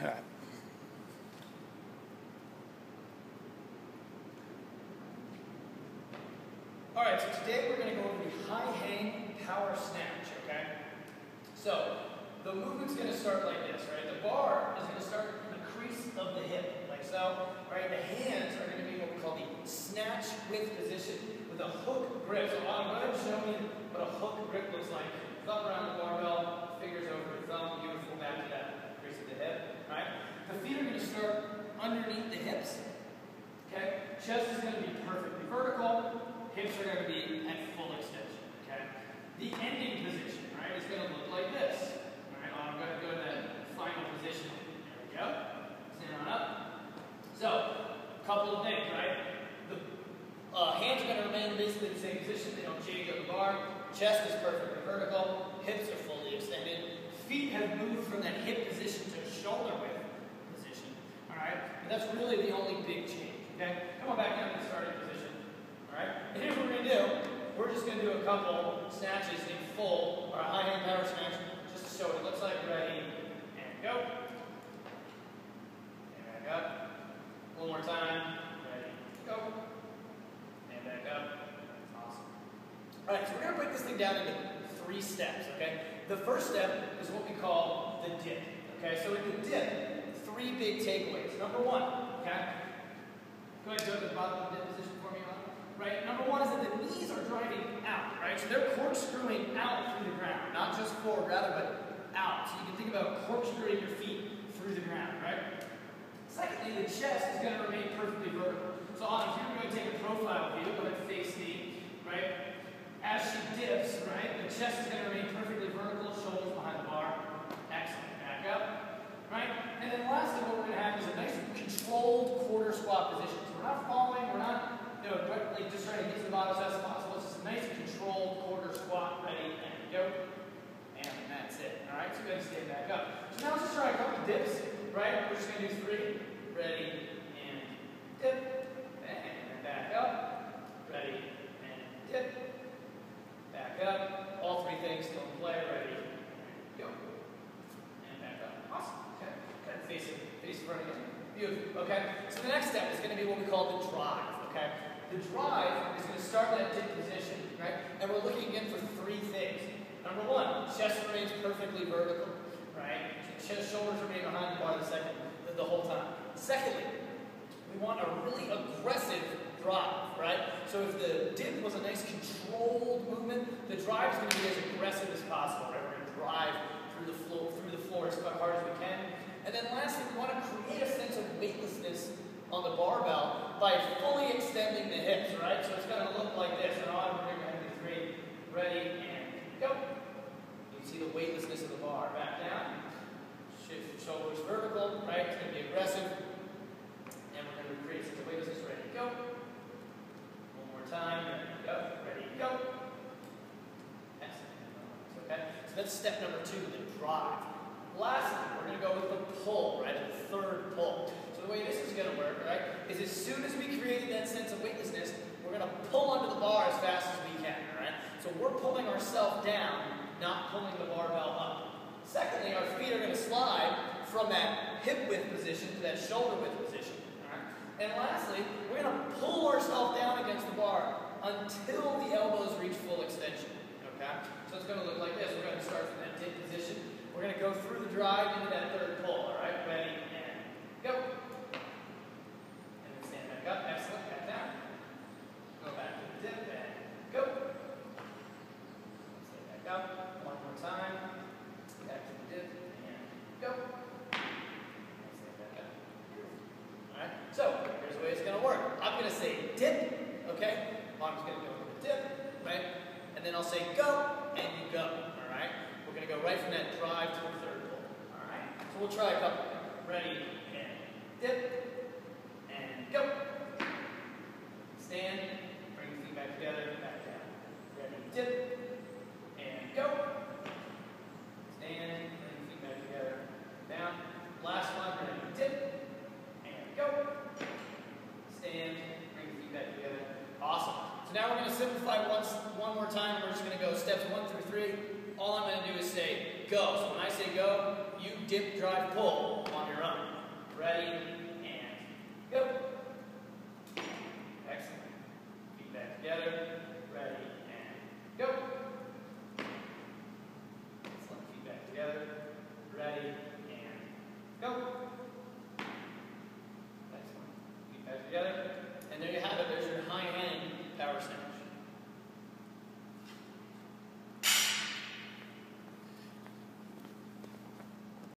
All right, so today we're going to go over the high hang power snatch, okay? So the movement's going to start like this, right? The bar is going to start in the crease of the hip, like so, right? The hands are going to be what we call the snatch width position with a hook grip. So Autumn, go ahead and show me what a hook grip looks like. Thumb around the barbell, fingers over the thumb, beautiful, back to that crease of the hip, right? The feet are going to start underneath the hips, okay? Chest is going to be perfectly vertical. Hips are going to be at full extension, okay? The ending position, right, is going to look like this. All right, I'm going to go to that final position. There we go. Stand on up. So, a couple of things, right? The hands are going to remain basically the same position. They don't change on the bar. Chest is perfectly vertical. Hips are fully extended. Feet have moved from that hip position to shoulder width position. All right? And that's really the only big change, okay? Come on back down to the starting position. All right? And here's what we're going to do. We're just going to do a couple snatches in full, or a high hand power snatch, just to show what it looks like. Ready, and go. And back up. One more time. Ready, go. And back up. Awesome. All right, so we're going to break this thing down into 3 steps, okay? The first step is what we call the dip, okay? So in the dip, 3 big takeaways. Number 1, okay? Go ahead and go to the bottom of the dip position for me, right? Number 1 is that the knees are driving out, right? So they're corkscrewing out through the ground, not just forward, rather, but out. So you can think about corkscrewing your feet through the ground, right? Secondly, the chest is going to remain perfectly vertical. So Autumn, here we're going to take a profile view. Go ahead and face me, right? As she dips, right, the chest is going to remain perfectly vertical, shoulders behind the bar. Excellent. Back up, right? And then lastly, what we're going to have is a nice controlled quarter squat position. So we're not falling, we're not just trying to get to the bottom as fast as possible. It's just a nice controlled quarter squat. Ready, and go. And that's it. All right, so go ahead and stand back up. So now let's just try a couple dips, right? We're just going to do 3. Ready, and dip. And back up. Ready, and dip. Back up. All 3 things still in play. Ready, and go. And back up. Awesome. Okay. Kind of face in front again. Beautiful. Okay. So the next step is going to be what we call the drive. Okay. The drive is going to start that dip position, right? And we're looking again for 3 things. Number 1, chest remains perfectly vertical, right? Chest, shoulders remain behind the bar the whole time. Secondly, we want a really aggressive drive, right? So if the dip was a nice controlled movement, the drive is going to be as aggressive as possible, right? We're going to drive through the floor as hard as we can. And then lastly, we want to create a sense of weightlessness on the barbell by fully extending the hips, right? So it's going to look like this. And on, we're going to do 3. Ready, and go. You can see the weightlessness of the bar. Back down. Shift shoulders vertical, right? It's going to be aggressive. And we're going to create a sense of weightlessness. Ready, go. One more time. Ready, go. Ready, go. Excellent. Okay? So that's step number 2, the drive. Lastly, we're going to go with the pull, right? The 3rd pull. So the way this is going to work, right, is as soon as we created that sense of weightlessness, we're going to pull under the bar as fast as we can, all right? So we're pulling ourselves down, not pulling the barbell up. Secondly, our feet are going to slide from that hip width position to that shoulder width position, all right? And lastly, we're going to pull ourselves down against the bar until the elbows reach full extension, okay? So it's going to look like this. We're going to start from that dip position. We're going to go through the drive into that 3rd pull, all right? Ready, and go. And then stand back up. Excellent. Back down. Go back to the dip, and go. Stand back up. One more time. Back to the dip, and go. And stand back up. All right? So, here's the way it's going to work. I'm going to say dip, okay? Mom's going to go with the dip, right? And then I'll say go, and you go, all right? We're going to go right from that drive to the 3rd pull. All right? So we'll try a couple. Ready, and dip, and go. Stand, bring your feet back together, back down. Ready, dip, and go. Stand, bring your feet back together, down. Last one, ready, dip, and go. Stand, bring your feet back together. Awesome. So now we're going to simplify one more time. We're just going to go steps 1 through 3. All I'm going to do is say go. So when I say go, you dip, drive, pull on your own. Ready, and go. Excellent. Feet back together. Ready, and go. Excellent. Feet back together. Ready, and go. Excellent. Feet back together.